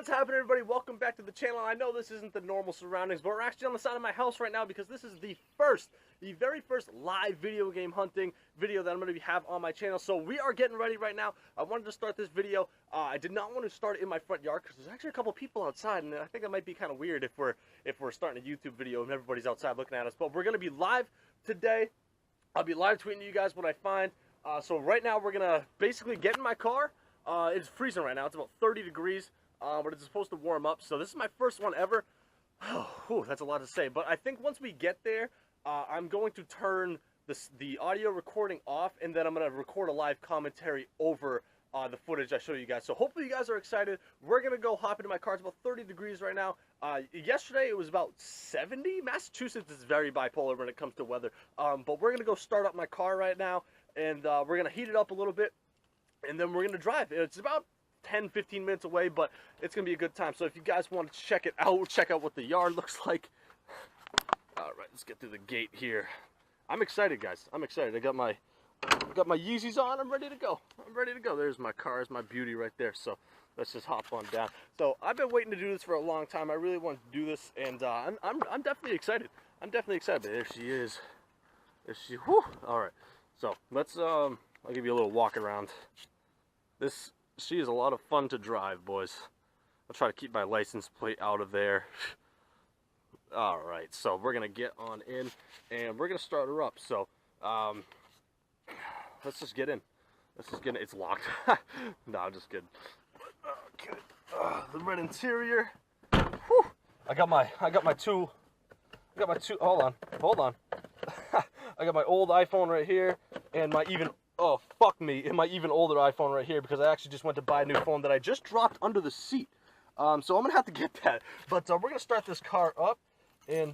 What's happening, everybody? Welcome back to the channel. I know this isn't the normal surroundings, but we're actually on the side of my house right now because this is the very first live video game hunting video that I'm going to have on my channel. So we are getting ready right now. I wanted to start this video. I did not want to start it in my front yard because there's actually a couple people outside, and I think it might be kind of weird if we're starting a YouTube video and everybody's outside looking at us. But we're going to be live today. I'll be live tweeting to you guys what I find. So right now we're going to basically get in my car. It's freezing right now. It's about 30 degrees. But it's supposed to warm up, so this is my first one ever. Whew, that's a lot to say, but I think once we get there, I'm going to turn the audio recording off, and then I'm going to record a live commentary over the footage I show you guys. So hopefully you guys are excited. We're going to go hop into my car. It's about 30 degrees right now. Yesterday it was about 70. Massachusetts is very bipolar when it comes to weather, but we're going to go start up my car right now, and we're going to heat it up a little bit, and then we're going to drive. It's about 10-15 minutes away, but it's gonna be a good time. So if you guys want to check it out, check out what the yard looks like. All right, let's get through the gate here. I'm excited, guys. I'm excited. I got my Yeezys on. I'm ready to go. There's my car. There's my beauty right there. So let's just hop on down. So I've been waiting to do this for a long time. I really want to do this, and I'm definitely excited. There she is. Whew. All right. So let's I'll give you a little walk around. She is a lot of fun to drive, boys. I'll try to keep my license plate out of there. Alright, so we're going to get on in, and we're going to start her up. So, let's just get in. It's locked. No, I'm just kidding. Okay. The red interior. Whew. I got my two, hold on. I got my old iPhone right here, and my my even older iPhone right here, because I actually just went to buy a new phone that I just dropped under the seat. So I'm gonna have to get that. But we're gonna start this car up, and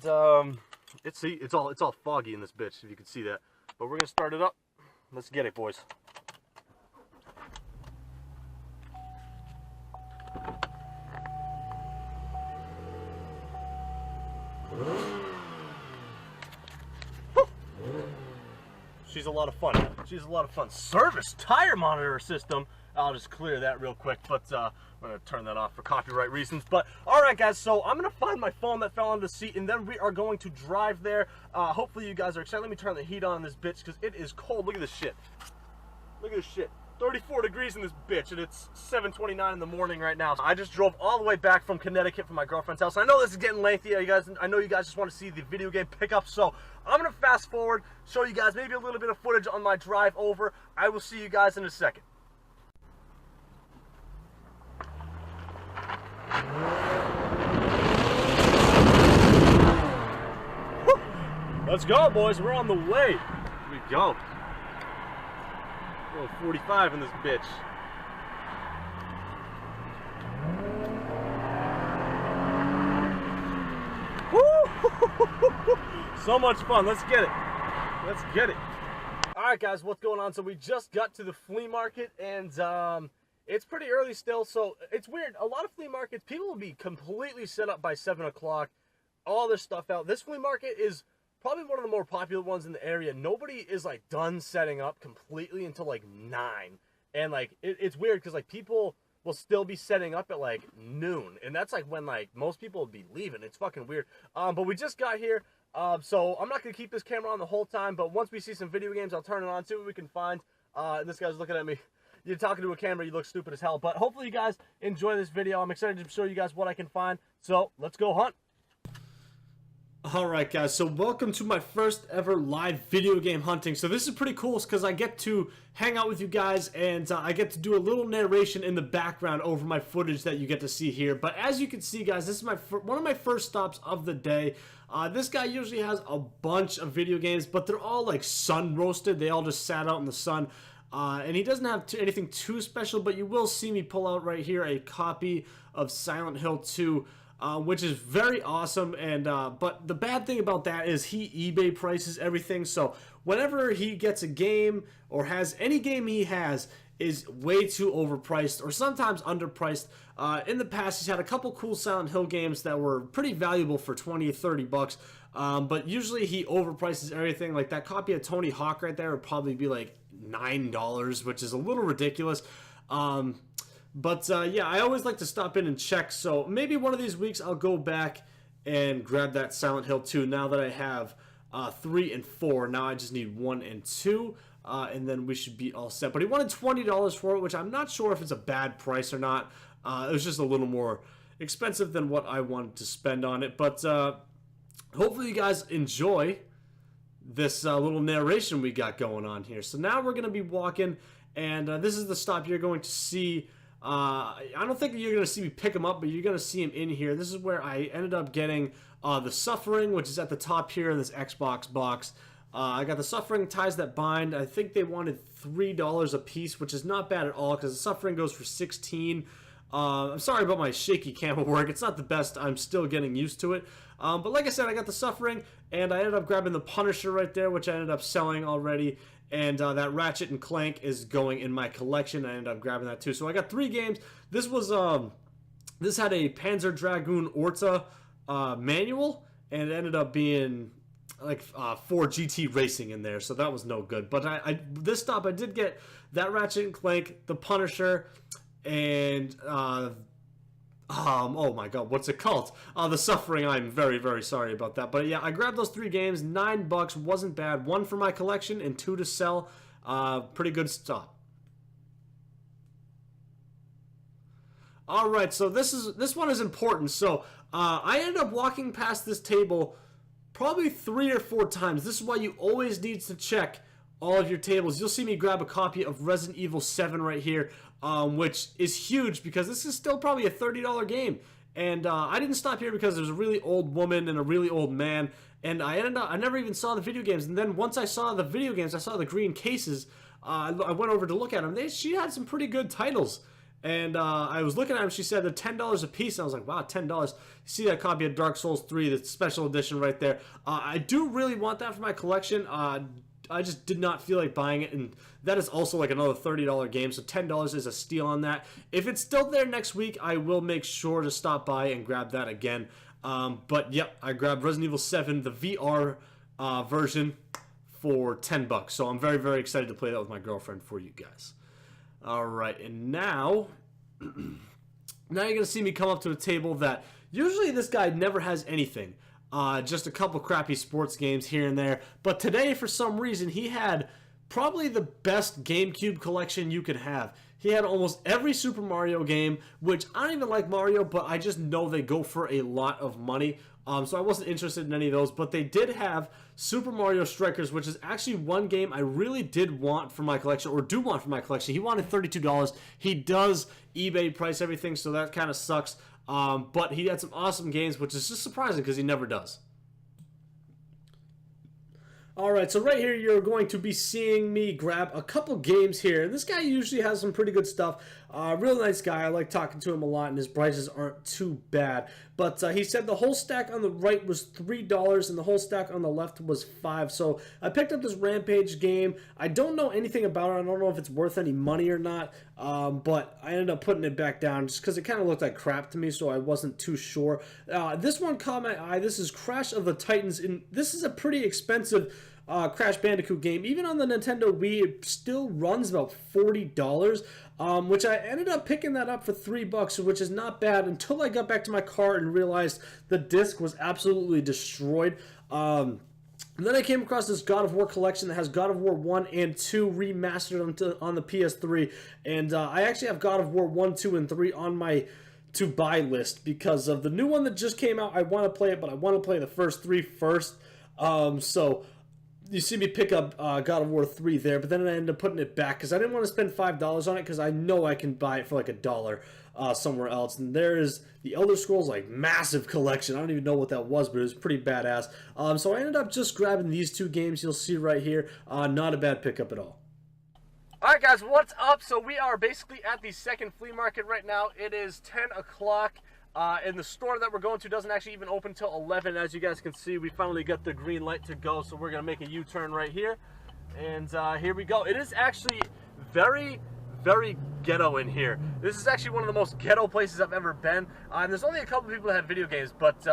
it's all foggy in this bitch, if you can see that. But we're gonna start it up. Let's get it, boys. She's a lot of fun. Service tire monitor system. I'll just clear that real quick, but I'm going to turn that off for copyright reasons. But alright, guys, so I'm going to find my phone that fell on the seat, and then we are going to drive there. Hopefully you guys are excited. Let me turn the heat on this bitch, because it is cold. Look at this shit. 34 degrees in this bitch, and it's 7:29 in the morning right now. I just drove all the way back from Connecticut from my girlfriend's house. I know this is getting lengthy. I know you guys just want to see the video game pickup, so I'm going to fast forward, show you guys maybe a little bit of footage on my drive over. I will see you guys in a second. Woo! Let's go, boys. We're on the way. Here we go. 45 in this bitch. Woo! So much fun. Let's get it. Alright, guys, what's going on? So we just got to the flea market, and it's pretty early still, so it's weird. A lot of flea markets, people will be completely set up by 7 o'clock, all their stuff out. This flea market is probably one of the more popular ones in the area. Nobody is like done setting up completely until like 9, and like it's weird because like people will still be setting up at like noon, and that's like when like most people will be leaving. It's fucking weird. But we just got here, so I'm not gonna keep this camera on the whole time, but once we see some video games, I'll turn it on, see what we can find. And this guy's looking at me. You're talking to a camera, you look stupid as hell, but hopefully you guys enjoy this video. I'm excited to show you guys what I can find, so let's go hunt. Alright, guys, so welcome to my first ever live video game hunting. So this is pretty cool because I get to hang out with you guys, and I get to do a little narration in the background over my footage that you get to see here. But as you can see, guys, this is one of my first stops of the day. This guy usually has a bunch of video games, but they're all like sun roasted. They all just sat out in the sun. And he doesn't have anything too special, but you will see me pull out right here a copy of Silent Hill 2. Which is very awesome, and but the bad thing about that is he eBay prices everything, so whenever he gets a game or has any game he has is way too overpriced or sometimes underpriced. In the past, he's had a couple cool Silent Hill games that were pretty valuable for 20 or 30 bucks, but usually he overprices everything. Like that copy of Tony Hawk right there would probably be like $9, which is a little ridiculous. But yeah, I always like to stop in and check. So maybe one of these weeks I'll go back and grab that Silent Hill 2 now that I have 3 and 4. Now I just need 1 and 2. And then we should be all set. But he wanted $20 for it, which I'm not sure if it's a bad price or not. It was just a little more expensive than what I wanted to spend on it. But hopefully you guys enjoy this little narration we got going on here. So now we're going to be walking, and this is the stop you're going to see. I don't think that you're going to see me pick him up, but you're going to see him in here. This is where I ended up getting the Suffering, which is at the top here in this Xbox box. I got the Suffering Ties That Bind. I think they wanted $3 a piece, which is not bad at all because the Suffering goes for $16. I'm sorry about my shaky camera work. It's not the best. I'm still getting used to it. But like I said, I got the Suffering, and I ended up grabbing the Punisher right there, which I ended up selling already. And that Ratchet and Clank is going in my collection. I ended up grabbing that too. So I got 3 games. This was this had a Panzer Dragoon Orta manual, and it ended up being like 4 GT Racing in there, so that was no good. But this stop I did get that Ratchet and Clank, the Punisher, and oh my god, what's it called? The Suffering. I'm very, very sorry about that. But yeah, I grabbed those 3 games. $9 wasn't bad. 1 for my collection and 2 to sell. Pretty good stop. All right, so this one is important. So I ended up walking past this table probably 3 or 4 times. This is why you always need to check all of your tables. You'll see me grab a copy of Resident Evil 7 right here, which is huge because this is still probably a $30 game. And I didn't stop here because there's a really old woman and a really old man, and I never even saw the video games. And then once I saw the video games, I saw the green cases. I went over to look at them. She had some pretty good titles. And I was looking at them. She said they're $10 a piece. And I was like, wow, $10. You see that copy of Dark Souls 3, the special edition right there. I do really want that for my collection. I just did not feel like buying it, and that is also like another $30 game, so $10 is a steal on that. If it's still there next week, I will make sure to stop by and grab that again. But yep, I grabbed Resident Evil 7, the VR version, for $10. So I'm very, very excited to play that with my girlfriend for you guys. All right, and now you're going to see me come up to a table that usually this guy never has anything. Just a couple crappy sports games here and there. But today, for some reason, he had probably the best GameCube collection you could have. He had almost every Super Mario game, which I don't even like Mario, but I just know they go for a lot of money. So I wasn't interested in any of those. But they did have Super Mario Strikers, which is actually one game I really did want for my collection, or do want for my collection. He wanted $32. He does eBay price everything, so that kind of sucks. But he had some awesome games, which is just surprising because he never does. Alright, so right here you're going to be seeing me grab a couple games here. And this guy usually has some pretty good stuff. Real nice guy. I like talking to him a lot, and his prices aren't too bad. But he said the whole stack on the right was $3 and the whole stack on the left was $5. So I picked up this Rampage game. I don't know anything about it. I don't know if it's worth any money or not. But I ended up putting it back down just because it kind of looked like crap to me, so I wasn't too sure. This one caught my eye. This is Crash of the Titans. And this is a pretty expensive Crash Bandicoot game. Even on the Nintendo Wii, it still runs about $40, which I ended up picking that up for $3, which is not bad until I got back to my car and realized the disc was absolutely destroyed. And then I came across this God of War collection that has God of War 1 and 2 remastered on the PS3, and I actually have God of War 1, 2, and 3 on my to-buy list because of the new one that just came out. I want to play it, but I want to play the first 3 first. So you see me pick up God of War 3 there, but then I ended up putting it back because I didn't want to spend $5 on it because I know I can buy it for like $1 somewhere else. And there is the Elder Scrolls like massive collection. I don't even know what that was, but it was pretty badass. So I ended up just grabbing these 2 games you'll see right here. Not a bad pickup at all. Alright guys, what's up? So we are basically at the second flea market right now. It is 10 o'clock. And the store that we're going to doesn't actually even open till 11. As you guys can see, we finally got the green light to go, so we're going to make a U-turn right here. And here we go. It is actually very, very ghetto in here. This is actually one of the most ghetto places I've ever been. And there's only a couple people that have video games, but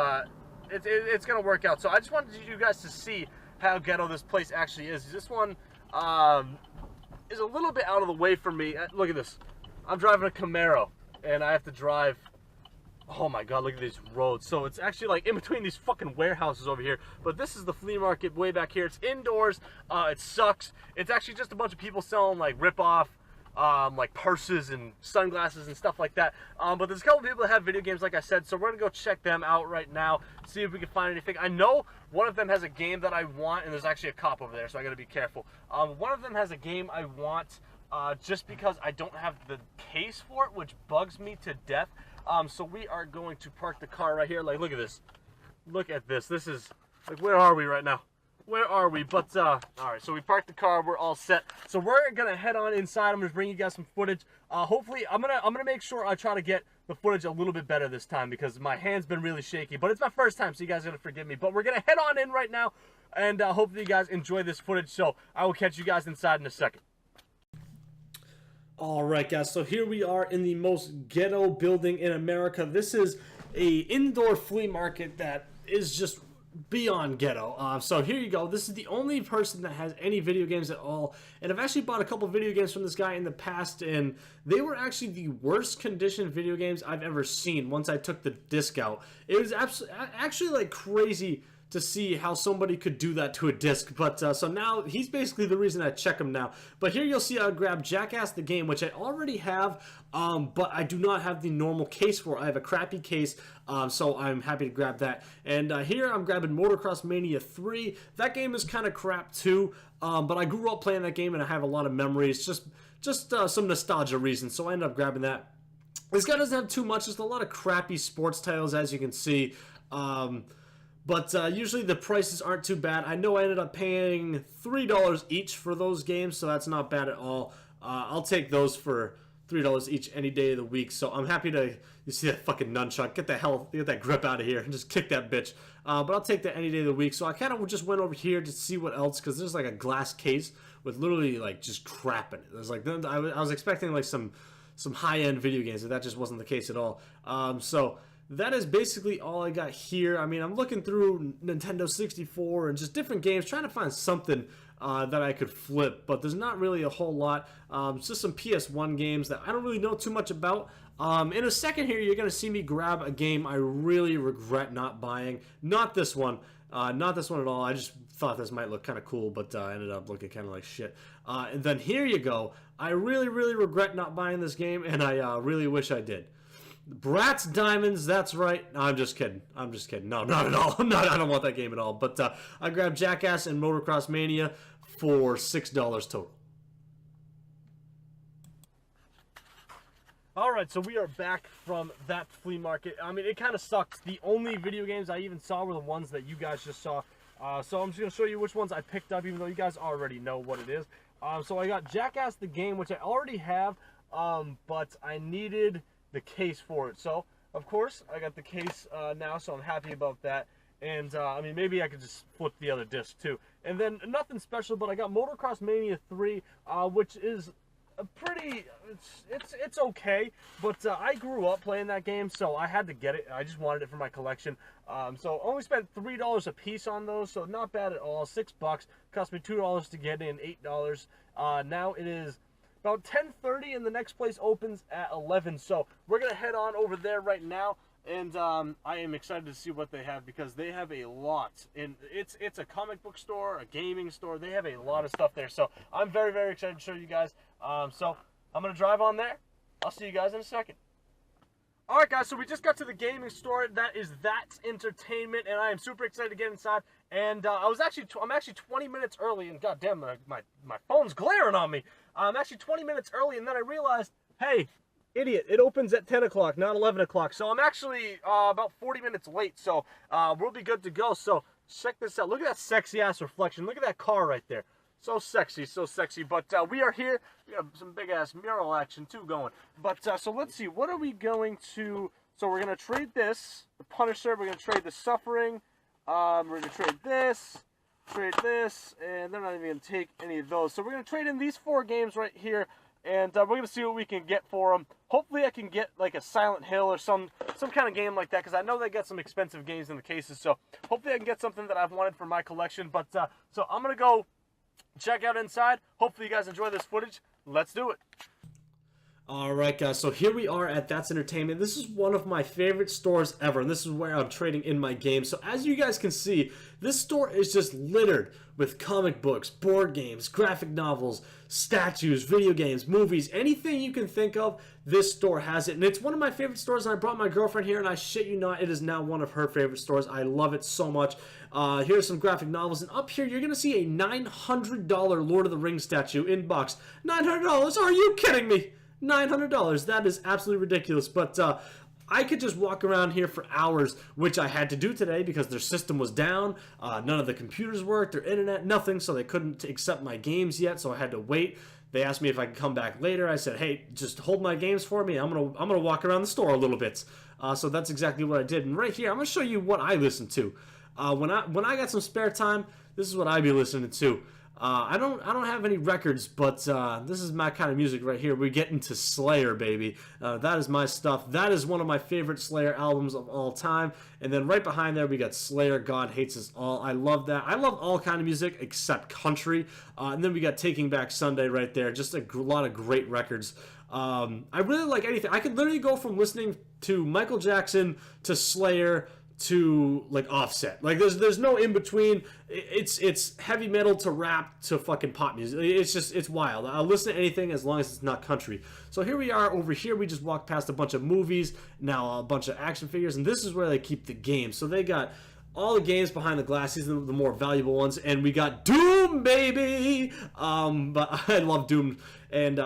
it's going to work out. So I just wanted you guys to see how ghetto this place actually is. This one is a little bit out of the way for me. Look at this. I'm driving a Camaro, and I have to drive. Oh my god, look at these roads. So it's actually like in between these fucking warehouses over here. But this is the flea market way back here. It's indoors. It sucks. It's actually just a bunch of people selling like rip-off like purses and sunglasses and stuff like that. But there's a couple people that have video games, like I said, so we're gonna go check them out right now, see if we can find anything. I know one of them has a game that I want, and there's actually a cop over there, so I gotta be careful. One of them has a game I want, just because I don't have the case for it, which bugs me to death. So we are going to park the car right here. Like, look at this. Look at this. This is, like, where are we right now? Where are we? But, all right, so we parked the car. We're all set. So we're going to head on inside. I'm going to bring you guys some footage. Hopefully, I'm gonna make sure I try to get the footage a little bit better this time because my hand's been really shaky. But it's my first time, so you guys are going to forgive me. But we're going to head on in right now, and hopefully you guys enjoy this footage. So I will catch you guys inside in a second. Alright guys, so here we are in the most ghetto building in America. This is a indoor flea market that is just beyond ghetto. So here you go. This is the only person that has any video games at all. And I've actually bought a couple video games from this guy in the past, and they were actually the worst conditioned video games I've ever seen once I took the disc out. It was actually like crazy to see how somebody could do that to a disc. But so now he's basically the reason I check him now. But here you'll see I grab Jackass the game, which I already have, but I do not have the normal case for it. I have a crappy case, so I'm happy to grab that. And here I'm grabbing Motocross Mania 3. That game is kind of crap too, but I grew up playing that game and I have a lot of memories, just some nostalgia reasons, so I ended up grabbing that. This guy doesn't have too much, just a lot of crappy sports titles, as you can see. But usually the prices aren't too bad. I know I ended up paying $3 each for those games, so that's not bad at all. I'll take those for $3 each any day of the week. So I'm happy to, you see that fucking nunchuck, get that grip out of here and just kick that bitch. But I'll take that any day of the week. So I kind of just went over here to see what else, because there's like a glass case with literally like just crap in it. There's like, I was expecting like some high-end video games, and that just wasn't the case at all. So that is basically all I got here. I mean, I'm looking through Nintendo 64 and just different games, trying to find something that I could flip, but there's not really a whole lot. It's just some PS1 games that I don't really know too much about. In a second here, you're going to see me grab a game I really regret not buying. Not this one. Not this one at all. I just thought this might look kind of cool, but ended up looking kind of like shit. And then here you go. I really, really regret not buying this game, and I really wish I did. Bratz Diamonds, that's right. No, I'm just kidding. I'm just kidding. No, not at all. No, I don't want that game at all. But I grabbed Jackass and Motocross Mania for $6 total. Alright, so we are back from that flea market. I mean, it kind of sucks. The only video games I even saw were the ones that you guys just saw. So I'm just going to show you which ones I picked up, even though you guys already know what it is. So I got Jackass the game, which I already have, but I needed the case for it. So, of course, I got the case now, so I'm happy about that. And, I mean, maybe I could just flip the other disc, too. And then, nothing special, but I got Motocross Mania 3, which is a pretty, it's okay, but I grew up playing that game, so I had to get it. I just wanted it for my collection. So only spent $3 a piece on those, so not bad at all. $6, cost me $2 to get in, $8. Now it is about 10:30, and the next place opens at 11. So we're gonna head on over there right now, and I am excited to see what they have, because they have a lot. And it's a comic book store, a gaming store. They have a lot of stuff there. So I'm very, very excited to show you guys. So I'm gonna drive on there. I'll see you guys in a second. Alright guys, so we just got to the gaming store. That is That's Entertainment, and I am super excited to get inside. And I'm actually 20 minutes early, and goddamn, my phone's glaring on me. I'm actually 20 minutes early, and then I realized, hey, idiot, it opens at 10 o'clock, not 11 o'clock. So I'm actually about 40 minutes late, so we'll be good to go. So check this out. Look at that sexy-ass reflection. Look at that car right there. So sexy, so sexy. But we are here. We have some big-ass mural action, too, going. But, so let's see. What are we going to... So we're going to trade this, the Punisher. We're going to trade the Suffering. We're going to trade this, and they're not even going to take any of those. So we're going to trade in these 4 games right here, and we're going to see what we can get for them. Hopefully I can get, like, a Silent Hill or some kind of game like that, because I know they got some expensive games in the cases. So hopefully I can get something that I've wanted for my collection. But, so I'm going to go check out inside. Hopefully you guys enjoy this footage. Let's do it. Alright guys, so here we are at That's Entertainment. This is one of my favorite stores ever, and this is where I'm trading in my games. So as you guys can see, this store is just littered with comic books, board games, graphic novels, statues, video games, movies, anything you can think of, this store has it. And it's one of my favorite stores, and I brought my girlfriend here, and I shit you not, it is now one of her favorite stores. I love it so much. Here's some graphic novels, and up here you're going to see a $900 Lord of the Rings statue in box. $900? Are you kidding me? $900. That is absolutely ridiculous. But I could just walk around here for hours, which I had to do today because their system was down. None of the computers worked, their internet, nothing, so they couldn't accept my games yet, so I had to wait. They asked me if I could come back later. I said, hey, just hold my games for me. I'm gonna walk around the store a little bit. So that's exactly what I did. And right here, I'm gonna show you what I listen to. When I got some spare time, this is what I be listening to. I don't have any records, but this is my kind of music right here. We get into Slayer, baby. That is my stuff. That is one of my favorite Slayer albums of all time. And then right behind there, we got Slayer, God Hates Us All. I love that. I love all kind of music except country. And then we got Taking Back Sunday right there. Just a lot of great records. I really like anything. I could literally go from listening to Michael Jackson to Slayer to like Offset. Like there's no in between. It's heavy metal to rap to fucking pop music. It's wild. I'll listen to anything as long as it's not country. So here we are. Over here we just walked past a bunch of movies, now a bunch of action figures, and this is where they keep the games. So they got all the games behind the glass. These are the more valuable ones, and we got Doom, baby. But I love Doom. And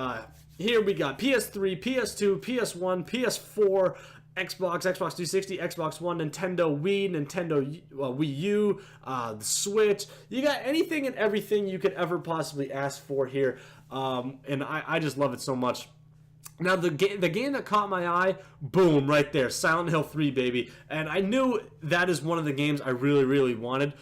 here we got PS3, PS2, PS1, PS4, Xbox, Xbox 360, Xbox One, Nintendo Wii, Nintendo Wii U, the Switch. You got anything and everything you could ever possibly ask for here, and I just love it so much. Now, the game that caught my eye, boom, right there, Silent Hill 3, baby. And I knew that is one of the games I really, really wanted.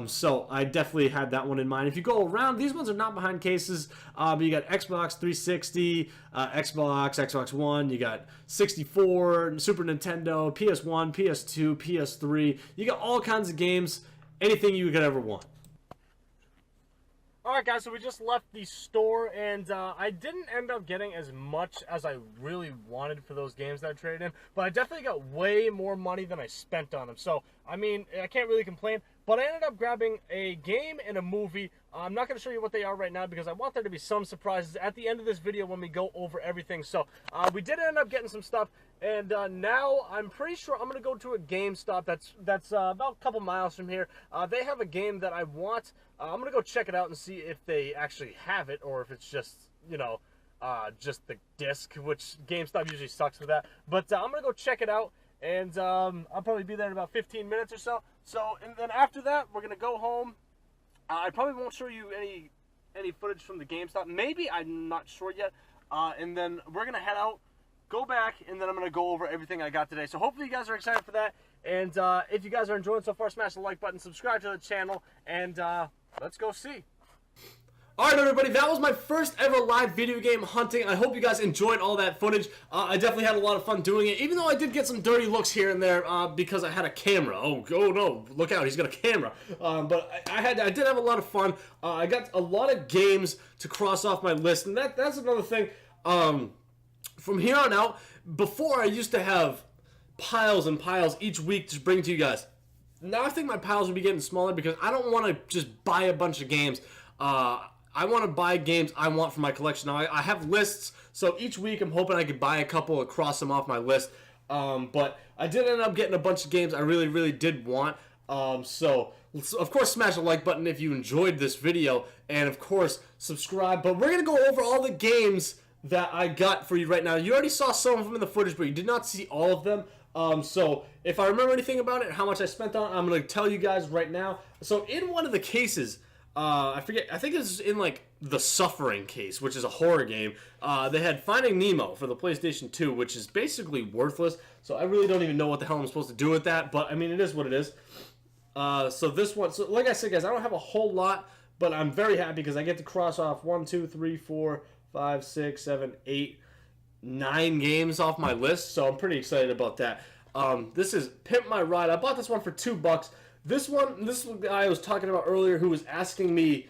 So I definitely had that one in mind. If you go around, these ones are not behind cases, but you got Xbox 360, Xbox One, you got 64, Super Nintendo, PS1, PS2, PS3. You got all kinds of games, anything you could ever want. Alright guys, so we just left the store, and I didn't end up getting as much as I really wanted for those games that I traded in, but I definitely got way more money than I spent on them. So, I mean, I can't really complain, but I ended up grabbing a game and a movie. I'm not going to show you what they are right now because I want there to be some surprises at the end of this video when we go over everything. So, we did end up getting some stuff, and now I'm pretty sure I'm going to go to a GameStop that's about a couple miles from here. They have a game that I want. I'm going to go check it out and see if they actually have it, or if it's just, you know, just the disc, which GameStop usually sucks with that. But I'm going to go check it out, and I'll probably be there in about 15 minutes or so. So, and then after that, we're going to go home. I probably won't show you any footage from the GameStop. Maybe, I'm not sure yet. And then we're going to head out, go back, and then I'm going to go over everything I got today. So hopefully you guys are excited for that. And if you guys are enjoying so far, smash the like button, subscribe to the channel, and let's go see. Alright everybody, that was my first ever live video game hunting. I hope you guys enjoyed all that footage. I definitely had a lot of fun doing it, even though I did get some dirty looks here and there because I had a camera. Oh no, look out, he's got a camera. But I did have a lot of fun. I got a lot of games to cross off my list, and that's another thing. From here on out, before I used to have piles and piles each week to bring to you guys. Now I think my piles will be getting smaller because I don't want to just buy a bunch of games. I want to buy games I want for my collection. Now, I have lists, so each week I'm hoping I could buy a couple and cross them off my list. But I did end up getting a bunch of games I really, really did want. So, of course, smash the like button if you enjoyed this video. And, of course, subscribe. But we're going to go over all the games that I got for you right now. You already saw some of them in the footage, but you did not see all of them. So, if I remember anything about it, how much I spent on it, I'm going to tell you guys right now. So, in one of the cases, I forget, I think it's in like the Suffering case, which is a horror game. They had Finding Nemo for the PlayStation 2, which is basically worthless. So I really don't even know what the hell I'm supposed to do with that, but I mean, it is what it is. So this one, so like I said, guys, I don't have a whole lot, but I'm very happy because I get to cross off 1, 2, 3, 4, 5, 6, 7, 8, 9 games off my list. So I'm pretty excited about that. This is Pimp My Ride. I bought this one for $2. This guy I was talking about earlier who was asking me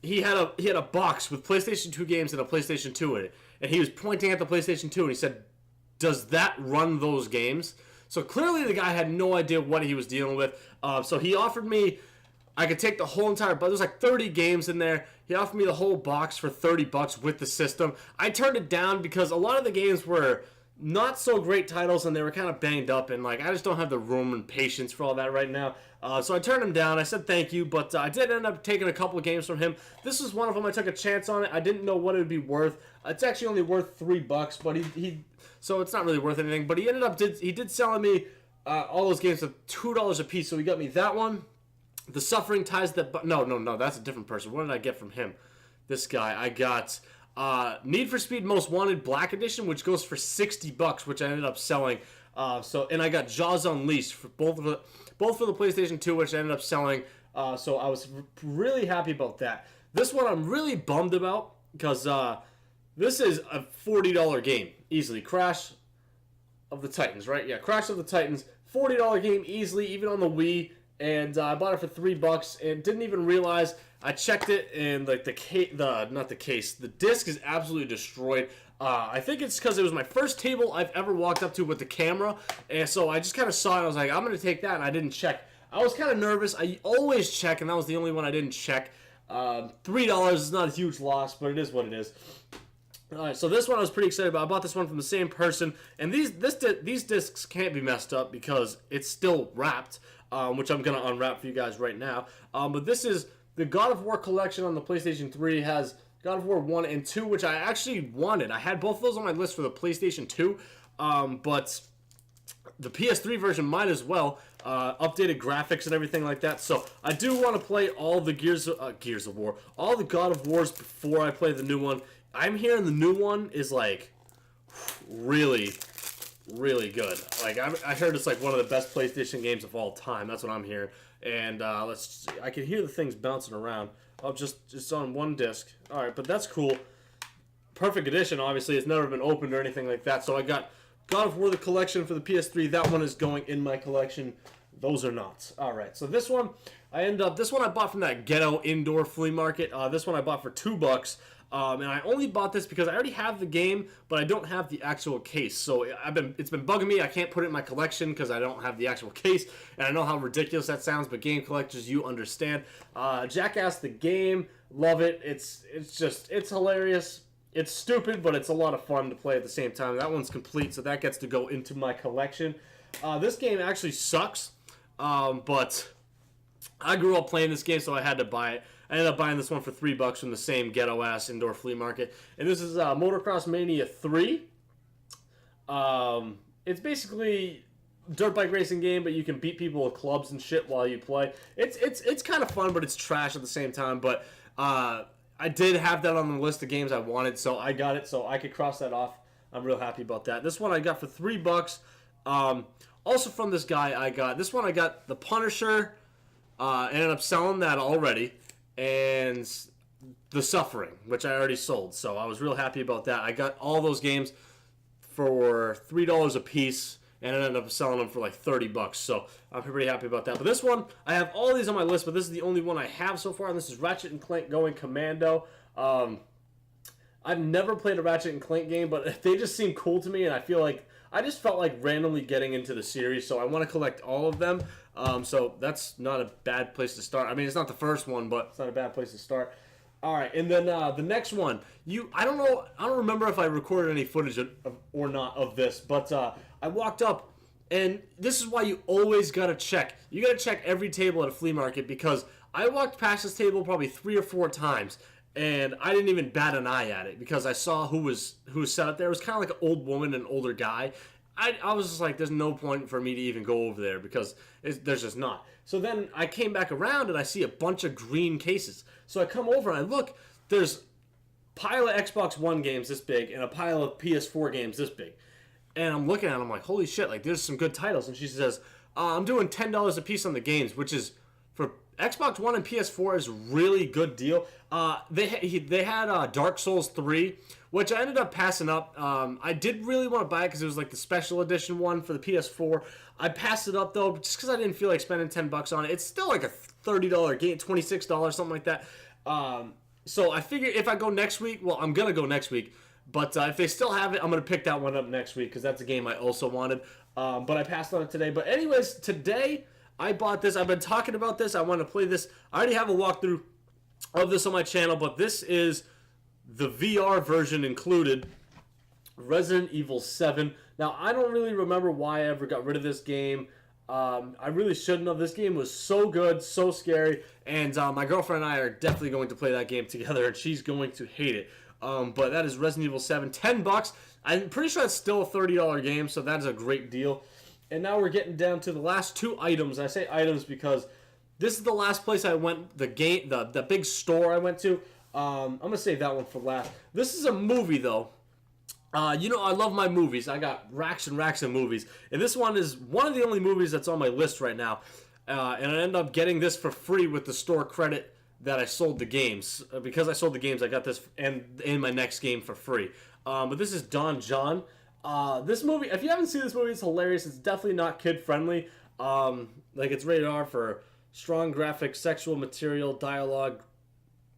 he had a box with PlayStation 2 games and a PlayStation 2 in it, and he was pointing at the PlayStation 2 and he said, "Does that run those games?" So clearly the guy had no idea what he was dealing with. So he offered me, I could take the whole entire, but there's like 30 games in there. He offered me the whole box for $30 with the system. I turned it down because a lot of the games were not so great titles and they were kind of banged up, and like I just don't have the room and patience for all that right now. So I turned him down. I said thank you, but I did end up taking a couple of games from him. This is one of them. I took a chance on it. I didn't know what it would be worth. It's actually only worth $3, but he so it's not really worth anything. But he ended up did selling me all those games for $2 a piece. So he got me that one. The Suffering Ties That... No, that's a different person. What did I get from him? This guy. I got Need for Speed Most Wanted Black Edition, which goes for $60, which I ended up selling. And I got Jaws Unleashed for both for the PlayStation 2, which I ended up selling. So I was really happy about that. This one I'm really bummed about because this is a $40 game easily. Crash of the Titans, right? Yeah, Crash of the Titans, $40 game easily, even on the Wii. And I bought it for $3 and didn't even realize. I checked it and like the disc is absolutely destroyed. I think it's because it was my first table I've ever walked up to with the camera, and so I just kind of saw it. I was like, I'm gonna take that, and I didn't check. I was kind of nervous. I always check, and that was the only one I didn't check. $3 is not a huge loss, but it is what it is. Alright, so this one I was pretty excited about. I bought this one from the same person, and these discs can't be messed up because it's still wrapped, which I'm going to unwrap for you guys right now. But this is the God of War collection on the PlayStation 3. It has God of War 1 and 2, which I actually wanted. I had both of those on my list for the PlayStation 2, but the PS3 version might as well. Updated graphics and everything like that. So I do want to play all the Gears of War, all the God of Wars before I play the new one. I'm hearing the new one is like really, really good. Like I heard it's like one of the best PlayStation games of all time. That's what I'm hearing. And I can hear the things bouncing around. Oh, just on one disc. All right, but that's cool. Perfect edition. Obviously, it's never been opened or anything like that. So I got God of War the collection for the PS3. That one is going in my collection. Those are not. All right. So this one I bought from that ghetto indoor flea market. This one I bought for $2. And I only bought this because I already have the game, but I don't have the actual case. So it's been bugging me. I can't put it in my collection because I don't have the actual case. And I know how ridiculous that sounds, but game collectors, you understand. Jackass the game, love it. It's hilarious. It's stupid, but it's a lot of fun to play at the same time. That one's complete, so that gets to go into my collection. This game actually sucks, but I grew up playing this game, so I had to buy it. I ended up buying this one for $3 from the same ghetto-ass indoor flea market. And this is Motocross Mania 3. It's basically a dirt bike racing game, but you can beat people with clubs and shit while you play. It's kind of fun, but it's trash at the same time. But I did have that on the list of games I wanted, so I got it, so I could cross that off. I'm real happy about that. This one I got for $3. Also from this guy, I got the Punisher. Ended up selling that already. And The Suffering, which I already sold. So I was real happy about that. I got all those games for $3 a piece, and I ended up selling them for like $30. So I'm pretty happy about that. But this one, I have all these on my list, but this is the only one I have so far. And this is Ratchet and Clank Going Commando. I've never played a Ratchet and Clank game, but they just seem cool to me, and I just felt like randomly getting into the series, so I want to collect all of them. So that's not a bad place to start. I mean, it's not the first one, but it's not a bad place to start. All right, and then the next one, I don't remember if I recorded any footage or not of this, but I walked up, and this is why you always gotta check. You gotta check every table at a flea market, because I walked past this table probably 3 or 4 times, and I didn't even bat an eye at it because I saw who was set up there. It was kind of like an old woman and an older guy. I was just like, there's no point for me to even go over there because there's just not. So then I came back around and I see a bunch of green cases. So I come over and I look, there's a pile of Xbox One games this big and a pile of PS4 games this big. And I'm looking at it, I'm like, holy shit, like there's some good titles. And she says, I'm doing $10 a piece on the games, which is, for Xbox One and PS4 is a really good deal. They had Dark Souls 3, which I ended up passing up. I did really want to buy it because it was like the special edition one for the PS4. I passed it up though just because I didn't feel like spending $10 on it. It's still like a $30 game, $26, something like that. So I figure if I go next week, well, I'm gonna go next week. But if they still have it, I'm gonna pick that one up next week because that's a game I also wanted. But I passed on it today. But anyways, today I bought this. I've been talking about this. I want to play this. I already have a walkthrough of this on my channel, but this is the VR version included. Resident Evil 7. Now, I don't really remember why I ever got rid of this game. I really shouldn't have. This game was so good, so scary, and my girlfriend and I are definitely going to play that game together, and she's going to hate it. But that is Resident Evil 7, $10. I'm pretty sure that's still a $30 game, so that is a great deal. And now we're getting down to the last two items. I say items because this is the last place I went, the big store I went to. I'm going to save that one for last. This is a movie, though. You know, I love my movies. I got racks and racks of movies. And this one is one of the only movies that's on my list right now. And I ended up getting this for free with the store credit that I sold the games. Because I sold the games, I got this in my next game for free. But this is Don John. This movie, if you haven't seen this movie, it's hilarious. It's definitely not kid-friendly. Like, it's rated R for strong graphic, sexual material, dialogue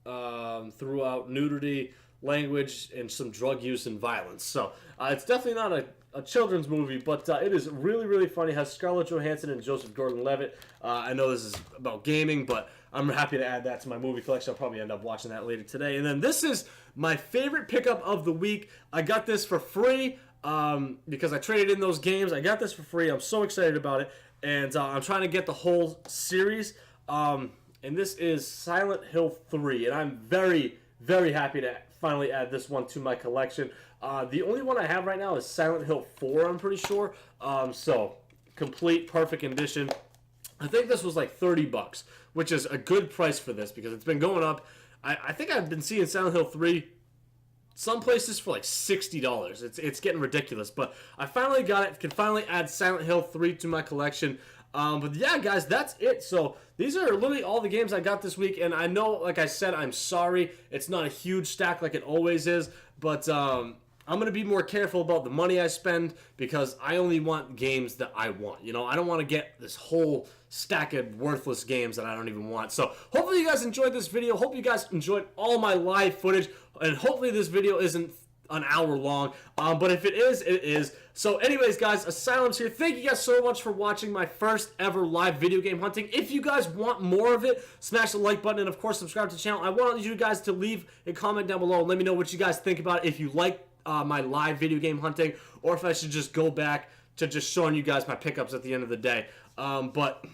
throughout, nudity, language, and some drug use and violence. So it's definitely not a children's movie, but it is really, really funny. It has Scarlett Johansson and Joseph Gordon-Levitt. I know this is about gaming, but I'm happy to add that to my movie collection. I'll probably end up watching that later today. And then this is my favorite pickup of the week. I got this for free because I traded in those games. I got this for free. I'm so excited about it. And I'm trying to get the whole series. And this is Silent Hill 3. And I'm very, very happy to finally add this one to my collection. The only one I have right now is Silent Hill 4, I'm pretty sure. So, complete, perfect condition. I think this was like $30, which is a good price for this because it's been going up. I think I've been seeing Silent Hill 3 some places for like $60. It's getting ridiculous. But I finally got it. Can finally add Silent Hill 3 to my collection. But yeah, guys, that's it. So these are literally all the games I got this week. And I know, like I said, I'm sorry. It's not a huge stack like it always is. But I'm going to be more careful about the money I spend because I only want games that I want. You know, I don't want to get this whole stack of worthless games that I don't even want. So hopefully you guys enjoyed this video. Hope you guys enjoyed all my live footage. And hopefully this video isn't an hour long. But if it is, it is. So anyways, guys, Asylum's here. Thank you guys so much for watching my first ever live video game hunting. If you guys want more of it, smash the like button and, of course, subscribe to the channel. I want you guys to leave a comment down below and let me know what you guys think about it. If you like my live video game hunting or if I should just go back to just showing you guys my pickups at the end of the day. But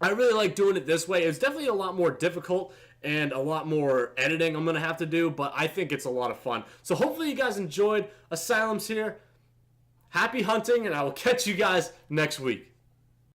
I really like doing it this way. It's definitely a lot more difficult and a lot more editing I'm going to have to do, but I think it's a lot of fun. So hopefully you guys enjoyed. Asylum's here. Happy hunting, and I will catch you guys next week.